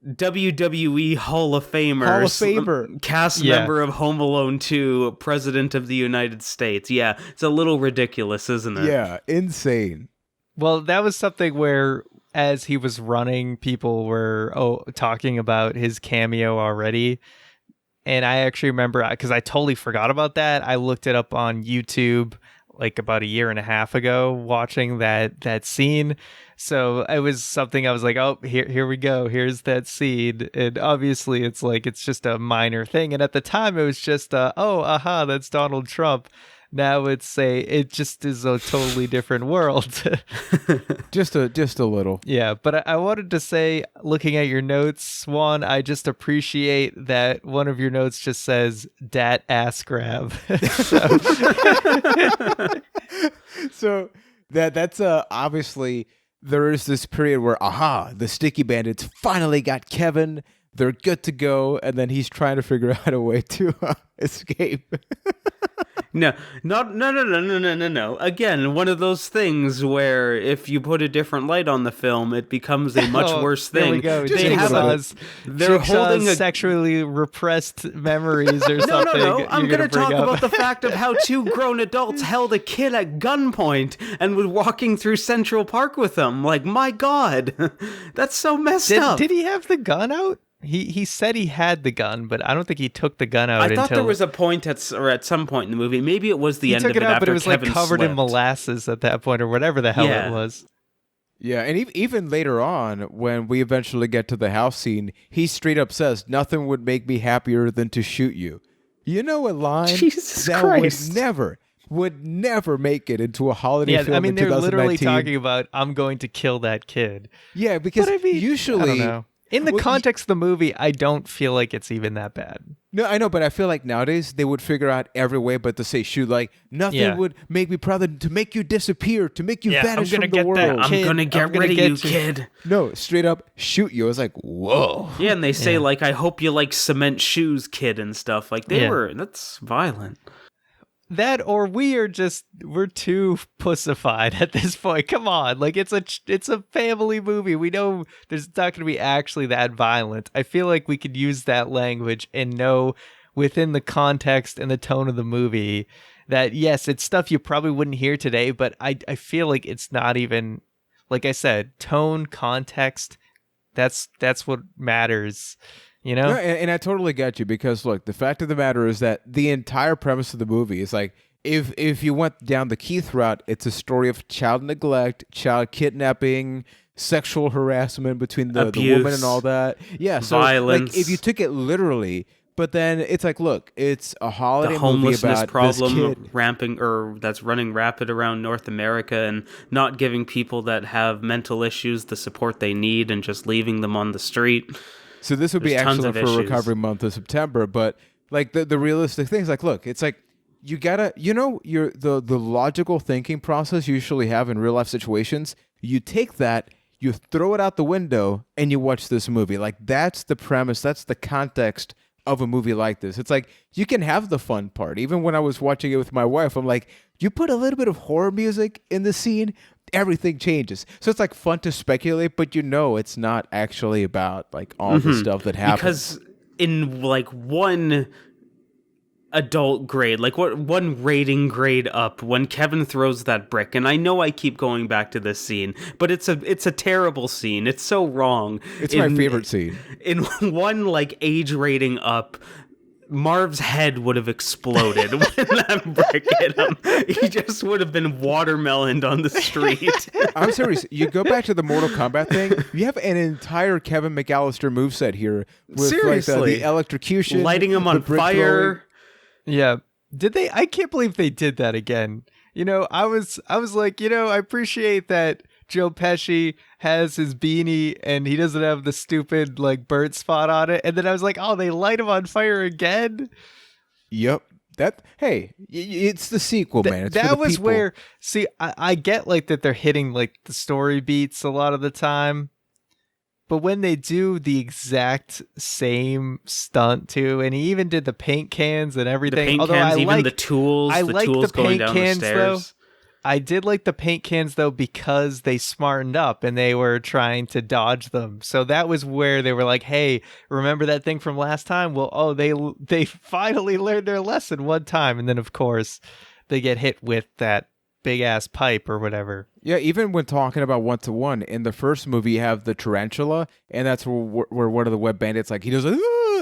WWE Hall of Famer, cast member of Home Alone 2, President of the United States. Yeah, it's a little ridiculous, isn't it? Yeah, insane. Well, that was something where, as he was running, people were talking about his cameo already. And I actually remember, because I totally forgot about that. I looked it up on YouTube like about a year and a half ago, watching that scene. So it was something I was like, oh, here we go. Here's that scene. And obviously it's just a minor thing. And at the time it was just, that's Donald Trump. Now it just is a totally different world. just a little. Yeah, but I wanted to say, looking at your notes, Swan, I just appreciate that one of your notes just says "dat ass grab." So that's obviously there is this period where the sticky bandits finally got Kevin. They're good to go, and then he's trying to figure out a way to escape. No. Again, one of those things where if you put a different light on the film, it becomes a much worse thing. There we go. They're holding sexually repressed memories or something. No. I'm going to talk about the fact of how two grown adults held a kid at gunpoint and were walking through Central Park with them. Like, my God, that's so messed up. Did he have the gun out? He said he had the gun, but I don't think he took the gun out. I thought there was a point at some point in the movie. Maybe it was the end of it out, after but it was Kevin like covered slipped. in molasses at that point, or whatever the hell it was. Yeah, and even later on, when we eventually get to the house scene, he straight up says, "Nothing would make me happier than to shoot you." You know, a line Jesus that Christ. would never make it into a holiday film. I mean, in they're 2019. literally talking about, "I'm going to kill that kid." Yeah, because usually, I don't know. In the context of the movie, I don't feel like it's even that bad. No, I know, but I feel like nowadays they would figure out every way but to say shoot. Like, nothing would make me proud than to make you disappear, to make you vanish from the world. I'm going to get rid of you, kid. No, straight up shoot you. I was like, whoa. Yeah, and they say, like, I hope you like cement shoes, kid, and stuff. Like, that's violent. That, or we're too pussified at this point. Come on, like it's a family movie. We know there's not going to be actually that violent. I feel like we could use that language and know within the context and the tone of the movie that yes, it's stuff you probably wouldn't hear today. But I feel like it's not even, like I said, tone, context. That's what matters. You know? No, and I totally get you, because look, the fact of the matter is that the entire premise of the movie is like, if you went down the Keith route, it's a story of child neglect, child kidnapping, sexual harassment between the woman and all that. Yeah, so violence. Like, if you took it literally, but then it's like, look, it's a holiday movie about problem this kid. that's running rapid around North America, and not giving people that have mental issues the support they need and just leaving them on the street. So this would be excellent for Recovery Month of September, but like the realistic thing is like, look, it's like you gotta, the logical thinking process you usually have in real life situations. You take that, you throw it out the window, and you watch this movie. Like, that's the premise, that's the context of a movie like this. It's like you can have the fun part. Even when I was watching it with my wife, I'm like, you put a little bit of horror music in the scene, everything changes. So it's like fun to speculate, but it's not actually about like all the stuff that happens. Because in like one adult grade, like one rating grade up, when Kevin throws that brick, and I know I keep going back to this scene, but it's a terrible scene. It's so wrong. It's my favorite scene. In one like age rating up, Marv's head would have exploded when that brick hit him. He just would have been watermeloned on the street. I'm serious. You go back to the Mortal Kombat thing, you have an entire Kevin McAllister moveset here. With Seriously. Like the electrocution. Lighting him on fire. Yeah. Did they? I can't believe they did that again. I was like, I appreciate that Joe Pesci has his beanie and he doesn't have the stupid like bird spot on it. And then I was like, oh, they light him on fire again. Yep. It's the sequel, man. It's that was people. where, see, I get like that they're hitting like the story beats a lot of the time. But when they do the exact same stunt too, and he even did the paint cans and everything. The paint cans, even the tools. I the like tools the paint going down cans the stairs. though. I did like the paint cans though because they smartened up and they were trying to dodge them. So that was where they were like, "Hey, remember that thing from last time?" Well, they finally learned their lesson one time, and then of course they get hit with that big ass pipe or whatever. Yeah, even when talking about one-to-one, in the first movie you have the tarantula, and that's where one of the wet bandits, like, he does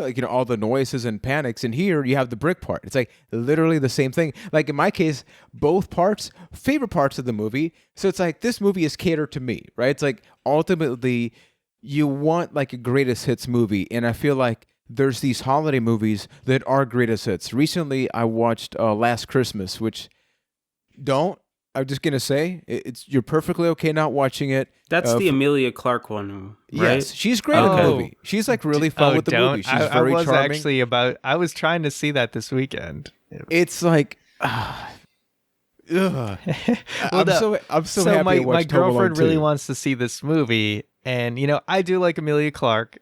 like, you know, all the noises and panics, and here you have the brick part. It's like literally the same thing. Like in my case, both parts, favorite parts of the movie. So it's like this movie is catered to me, right? It's like ultimately you want like a greatest hits movie, and I feel like there's these holiday movies that are greatest hits. Recently, I watched Last Christmas, which I'm just gonna say it's you're perfectly okay not watching it. That's the Emilia Clarke one, right? Yes, she's great in the movie. She's like really fun with the movie. She's very charming. I was trying to see that this weekend. It's like, I'm so happy. My girlfriend really wants to see this movie, and you know I do like Emilia Clarke,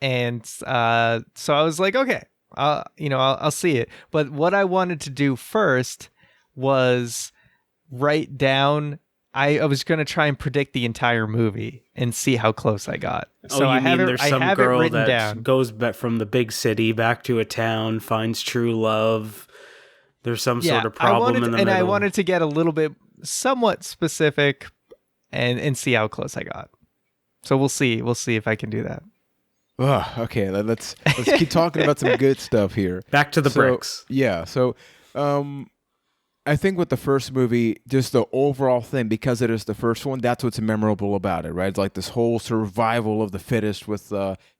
and so I was like, okay, I'll see it. But what I wanted to do first was write down. I was going to try and predict the entire movie and see how close I got. So I have there's some girl that down. Goes back from the big city back to a town, finds true love. There's some sort of problem in the middle. And I wanted to get a little bit somewhat specific and see how close I got. So we'll see. We'll see if I can do that. Oh, okay, let's keep talking about some good stuff here. Back to the bricks. Yeah, so I think with the first movie, just the overall thing, because it is the first one, that's what's memorable about it, right? It's like this whole survival of the fittest with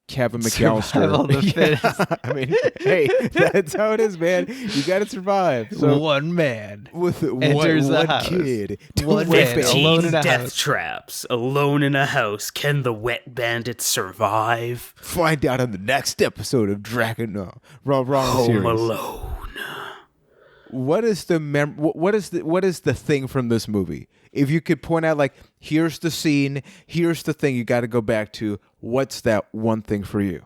Kevin McAllister. Survival of the fittest. I mean, hey, that's how it is, man. You got to survive. So, one man with enters one house. Kid. One man alone in a death house. traps, alone in a house. Can the wet bandits survive? Find out on the next episode of Dragon. Wrong Home series. Alone. What is the thing from this movie? If you could point out, like, here's the scene, here's the thing you got to go back to. What's that one thing for you?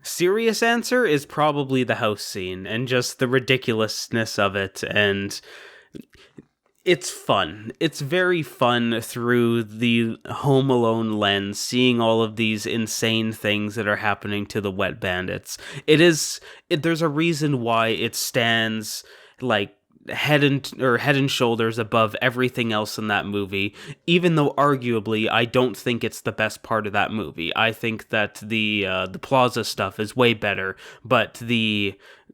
Serious answer is probably the house scene and just the ridiculousness of it, and it's fun. It's very fun through the Home Alone lens, seeing all of these insane things that are happening to the wet bandits. There's a reason why it stands like head and shoulders above everything else in that movie, even though arguably I don't think it's the best part of that movie. I think that the Plaza stuff is way better, but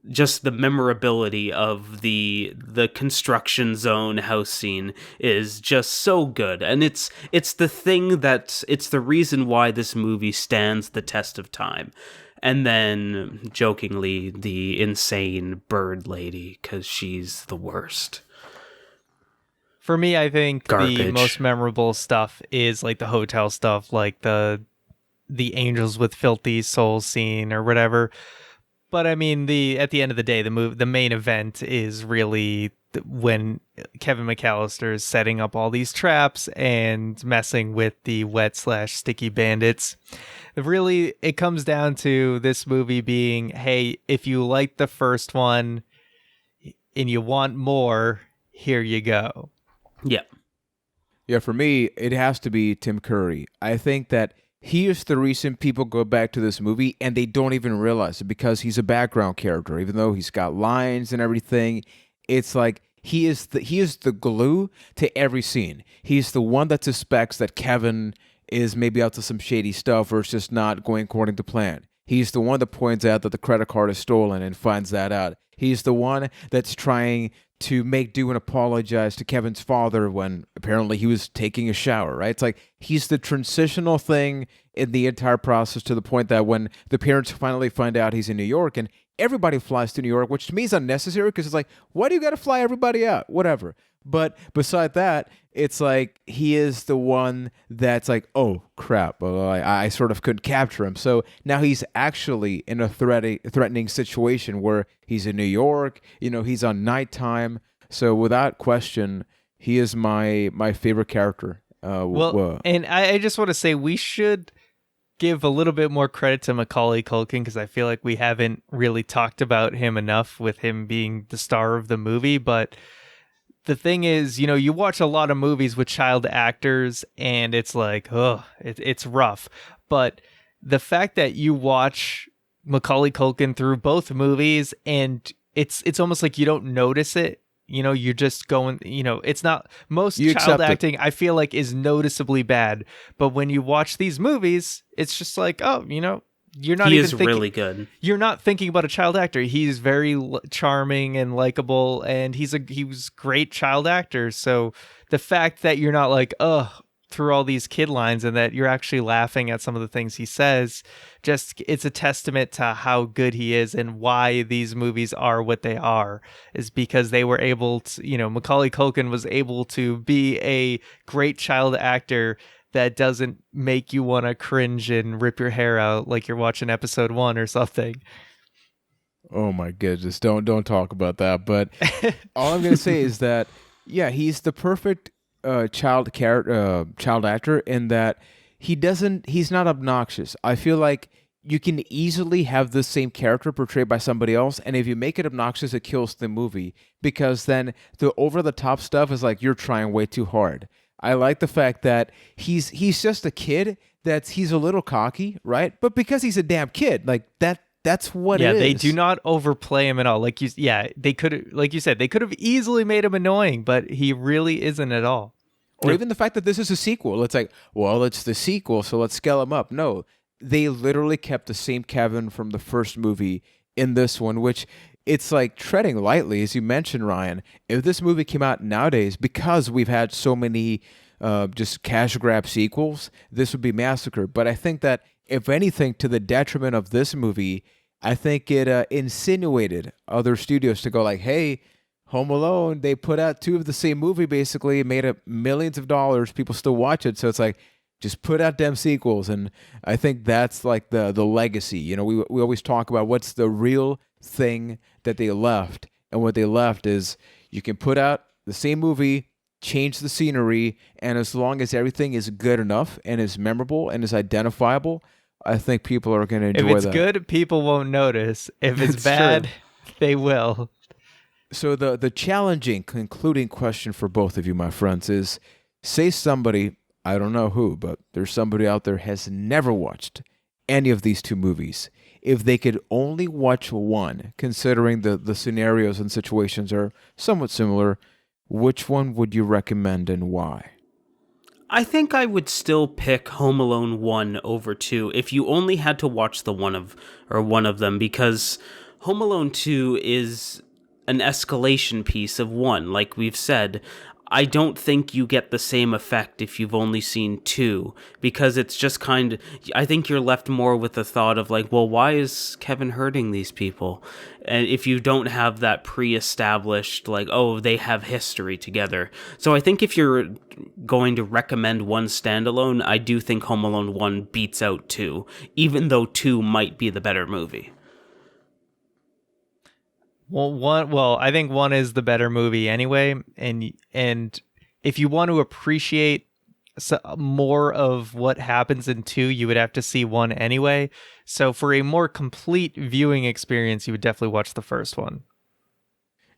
just the memorability of the construction zone house scene is just so good, and it's the reason why this movie stands the test of time. And then, jokingly, the insane bird lady, because she's the worst. For me, I think Garbage. The most memorable stuff is like the hotel stuff, like the angels with filthy souls scene or whatever. But I mean, at the end of the day, the main event is really when Kevin McAllister is setting up all these traps and messing with the wet/sticky bandits. Really, it comes down to this movie being, hey, if you like the first one and you want more, here you go. Yeah. Yeah, for me, it has to be Tim Curry. I think that he is the reason people go back to this movie and they don't even realize it because he's a background character. Even though he's got lines and everything, it's like he is the glue to every scene. He's the one that suspects that Kevin is maybe up to some shady stuff or it's just not going according to plan. He's the one that points out that the credit card is stolen and finds that out. He's the one that's trying to make do and apologize to Kevin's father when apparently he was taking a shower, right? It's like he's the transitional thing in the entire process to the point that when the parents finally find out he's in New York and everybody flies to New York, which to me is unnecessary because it's like, why do you got to fly everybody out? Whatever. But beside that, it's like he is the one that's like, oh, crap. Well, I sort of couldn't capture him. So now he's actually in a threatening situation where he's in New York. You know, he's on nighttime. So without question, he is my favorite character. And I just want to say we should give a little bit more credit to Macaulay Culkin because I feel like we haven't really talked about him enough with him being the star of the movie. But the thing is, you know, you watch a lot of movies with child actors and it's like, oh, it's rough. But the fact that you watch Macaulay Culkin through both movies and it's almost like you don't notice it you're just going, it's not, most You child accept it. acting I feel like is noticeably bad, but when you watch these movies, it's just like, oh, you're not He even is thinking, really good. you're not thinking about a child actor. He's very charming and likable, and he was great child actor. So the fact that you're not like, ugh, through all these kid lines, and that you're actually laughing at some of the things he says, just, it's a testament to how good he is and why these movies are what they are, is because they were able to, Macaulay Culkin was able to be a great child actor that doesn't make you want to cringe and rip your hair out like you're watching episode 1 or something. Oh my goodness, don't talk about that. But all I'm gonna say is that yeah, he's the perfect child actor in that he's not obnoxious. I feel like you can easily have the same character portrayed by somebody else, and if you make it obnoxious, it kills the movie, because then the over the top stuff is like you're trying way too hard. I like the fact that he's just a kid he's a little cocky, right? But because he's a damn kid, like that's what it is. Yeah, they do not overplay him at all. They could have, like you said, they could have easily made him annoying, but he really isn't at all. Or even the fact that this is a sequel. It's like, well, it's the sequel, so let's scale him up. No, they literally kept the same Kevin from the first movie in this one, which it's like treading lightly, as you mentioned, Ryan. If this movie came out nowadays, because we've had so many just cash grab sequels, this would be massacred. But I think that, if anything, to the detriment of this movie, I think it insinuated other studios to go like, hey, Home Alone, they put out 2 of the same movie, basically. It made up millions of dollars. People still watch it. So it's like, just put out them sequels. And I think that's like the legacy. We always talk about what's the real thing that they left. And what they left is you can put out the same movie, change the scenery, and as long as everything is good enough and is memorable and is identifiable, I think people are going to enjoy that. If it's good, people won't notice. If it's bad, they will. So the challenging concluding question for both of you, my friends, is say somebody, I don't know who, but there's somebody out there has never watched any of these 2 movies. If they could only watch one, considering the scenarios and situations are somewhat similar, which one would you recommend and why? I think I would still pick Home Alone 1 over 2 if you only had to watch one of them, because Home Alone 2 is an escalation piece of 1. Like we've said, I don't think you get the same effect if you've only seen 2, because it's just I think you're left more with the thought of like, well, why is Kevin hurting these people? And if you don't have that pre-established, like, oh, they have history together. So I think if you're going to recommend one standalone, I do think Home Alone 1 beats out 2, even though 2 might be the better movie. Well, I think 1 is the better movie anyway, and if you want to appreciate more of what happens in 2, you would have to see 1 anyway. So for a more complete viewing experience, you would definitely watch the first one.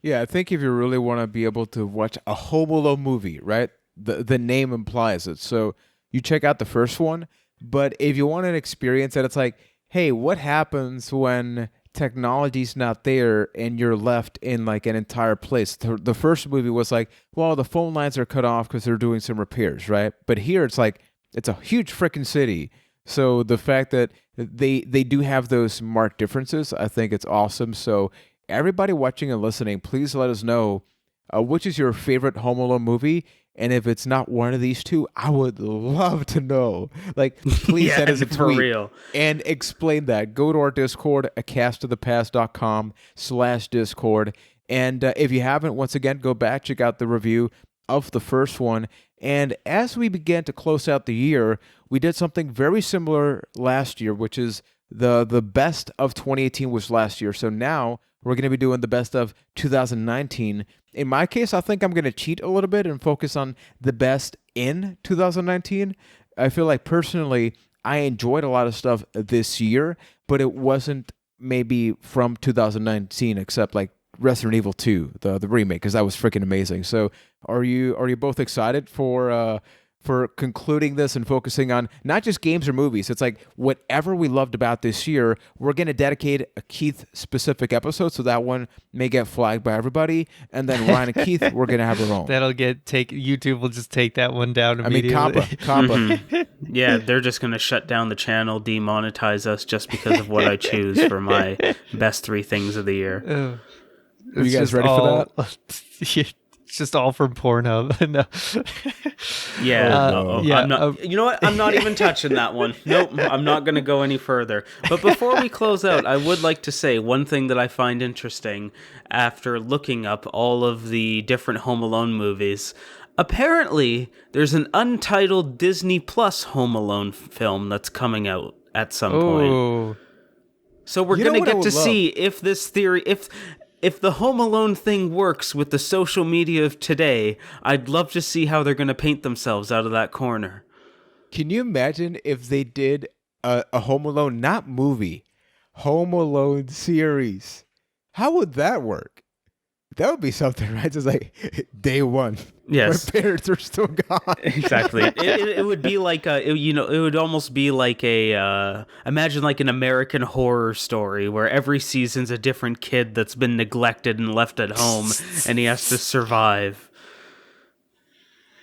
Yeah, I think if you really want to be able to watch a Home Alone movie, right? The name implies it. So you check out the first one, but if you want an experience that it's like, hey, what happens when technology's not there and you're left in like an entire place? The first movie was like, well, the phone lines are cut off because they're doing some repairs, right? But here it's like, it's a huge freaking city. So the fact that they do have those marked differences, I think it's awesome. So everybody watching and listening, please let us know which is your favorite Home Alone movie. And if it's not one of these 2, I would love to know. Like, please send us a tweet for real. And explain that. Go to our Discord, acastofthepast.com/Discord. And if you haven't, once again, go back, check out the review of the first one. And as we began to close out the year, we did something very similar last year, which is the best of 2018 was last year. So now we're going to be doing the best of 2019. In my case, I think I'm going to cheat a little bit and focus on the best in 2019. I feel like personally, I enjoyed a lot of stuff this year, but it wasn't maybe from 2019, except like Resident Evil 2, the remake, because that was freaking amazing. So are you both excited for for concluding this and focusing on not just games or movies. It's like whatever we loved about this year, we're going to dedicate a Keith-specific episode, so that one may get flagged by everybody. And then Ryan and Keith, we're going to have our own. YouTube will just take that one down immediately. I mean, Kappa. Yeah, they're just going to shut down the channel, demonetize us just because of what I choose for my best 3 things of the year. Are you guys ready for that? It's just all from Pornhub. No. Yeah. I'm not, you know what? I'm not even touching that one. Nope. I'm not going to go any further. But before we close out, I would like to say one thing that I find interesting after looking up all of the different Home Alone movies. Apparently, there's an untitled Disney Plus Home Alone film that's coming out at some point. So we're going to get to see if this theory, if the Home Alone thing works with the social media of today. I'd love to see how they're going to paint themselves out of that corner. Can you imagine if they did a Home Alone, not movie, Home Alone series? How would that work? That would be something, right? Just like day one. Yes. My parents are still gone. Exactly. It would be like it would almost be like imagine like an American Horror Story where every season's a different kid that's been neglected and left at home and he has to survive.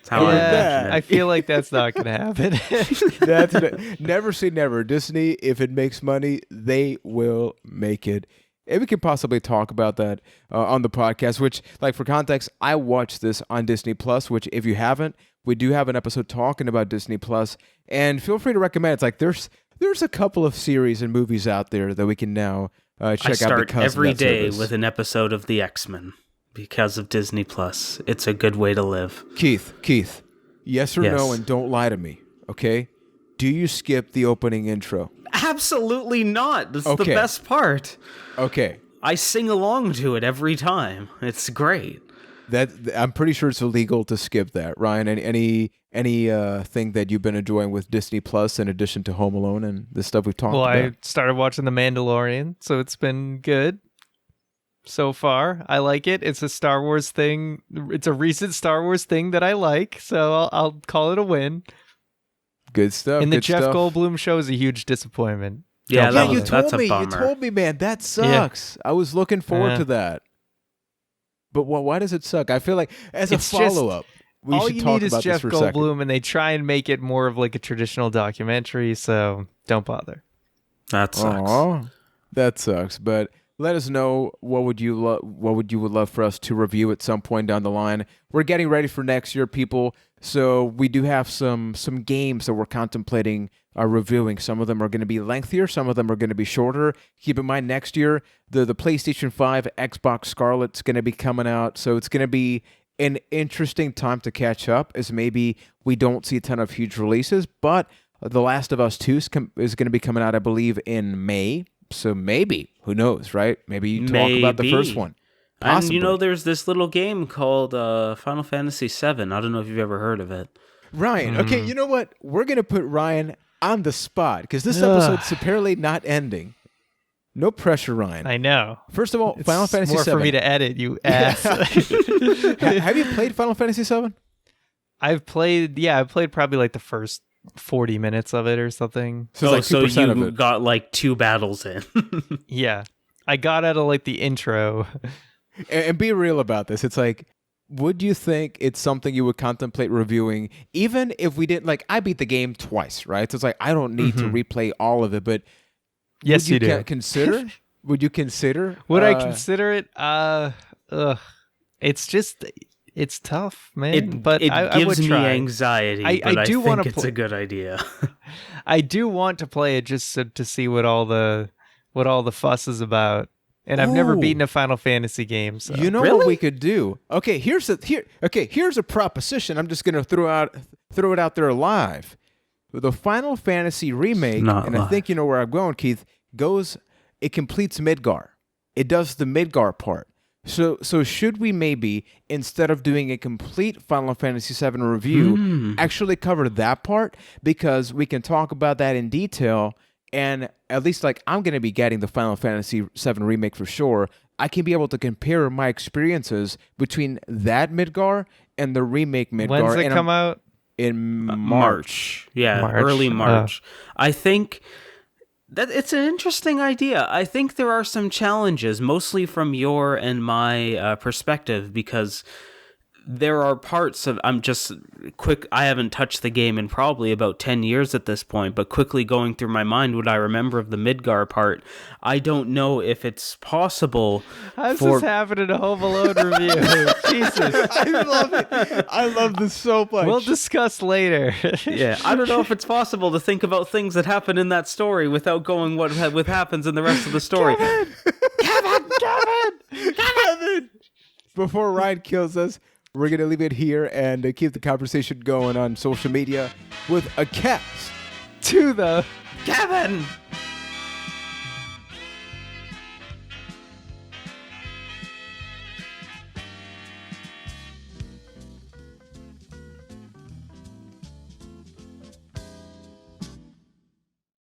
That's how I imagine it. I feel like that's not going to happen. Never say never. Disney, if it makes money, they will make it. And we could possibly talk about that on the podcast, which, like, for context, I watched this on Disney Plus, which, if you haven't, we do have an episode talking about Disney Plus, and feel free to recommend. It's like there's a couple of series and movies out there that we can now check out. I start every day with an episode of the X-Men because of Disney Plus. It's a good way to live. Keith, yes or no, and don't lie to me, okay? Do you skip the opening intro? Absolutely not. That's the best part. Okay. I sing along to it every time. It's great. I'm pretty sure it's illegal to skip that. Ryan, any thing that you've been enjoying with Disney Plus in addition to Home Alone and the stuff we've talked about? Well, I started watching The Mandalorian, so it's been good so far. I like it. It's a Star Wars thing. It's a recent Star Wars thing that I like, so I'll call it a win. Good stuff. And the Jeff Goldblum show is a huge disappointment. Yeah, that's a bummer. You told me, man. That sucks. Yeah. I was looking forward to that. But why does it suck? I feel like as a follow-up, we should talk about this for a second. All you need is Jeff Goldblum, and they try and make it more of like a traditional documentary, so don't bother. That sucks. Aww, that sucks. But let us know what would you love for us to review at some point down the line. We're getting ready for next year, people. So we do have some games that we're contemplating reviewing. Some of them are going to be lengthier. Some of them are going to be shorter. Keep in mind, next year, the PlayStation 5 Xbox Scarlet's going to be coming out. So it's going to be an interesting time to catch up, as maybe we don't see a ton of huge releases. But The Last of Us 2 is going to be coming out, I believe, in May. So maybe, who knows, right? Maybe you talk about the first one. Possibly. And there's this little game called Final Fantasy VII. I don't know if you've ever heard of it. Ryan, okay, you know what? We're going to put Ryan on the spot because this episode's apparently not ending. No pressure, Ryan. I know. First of all, it's Final Fantasy VII. More for me to edit, you ass. Have you played Final Fantasy VII? I've played probably like the first 40 minutes of it or something. So it's like 2% of it. Got like 2 battles in. Yeah. I got out of like the intro. And be real about this. It's like, would you think it's something you would contemplate reviewing, even if we didn't, like, I beat the game twice, right? So it's like, I don't need to replay all of it, but yes, you do. Consider? Would you consider? Would I consider it? It's just, it's tough, man. But it I gives would me try. anxiety, but I think it's a good idea. I do want to play it just to see what all the fuss is about. And I've never beaten a Final Fantasy game. So. You know what we could do? Okay, here's a proposition. I'm just gonna throw it out there live. The Final Fantasy remake, I think you know where I'm going, Keith. It completes Midgar. It does the Midgar part. So should we maybe, instead of doing a complete Final Fantasy VII review, actually cover that part? Because we can talk about that in detail. And at least, like, I'm going to be getting the Final Fantasy VII remake for sure. I can be able to compare my experiences between that Midgar and the remake Midgar. When's it come out? in March. Yeah, March. early March. I think that it's an interesting idea. I think there are some challenges, mostly from your and my perspective, because there are parts of I haven't touched the game in probably about 10 years at this point, but quickly going through my mind what I remember of the Midgar part, I don't know if it's possible. How's this happen in a Home Alone review? Jesus. I love it. I love this so much. We'll discuss later. Yeah, I don't know if it's possible to think about things that happen in that story without going what happens in the rest of the story. Kevin! Before Ryan kills us, we're going to leave it here and keep the conversation going on social media with a cast To the Kevin!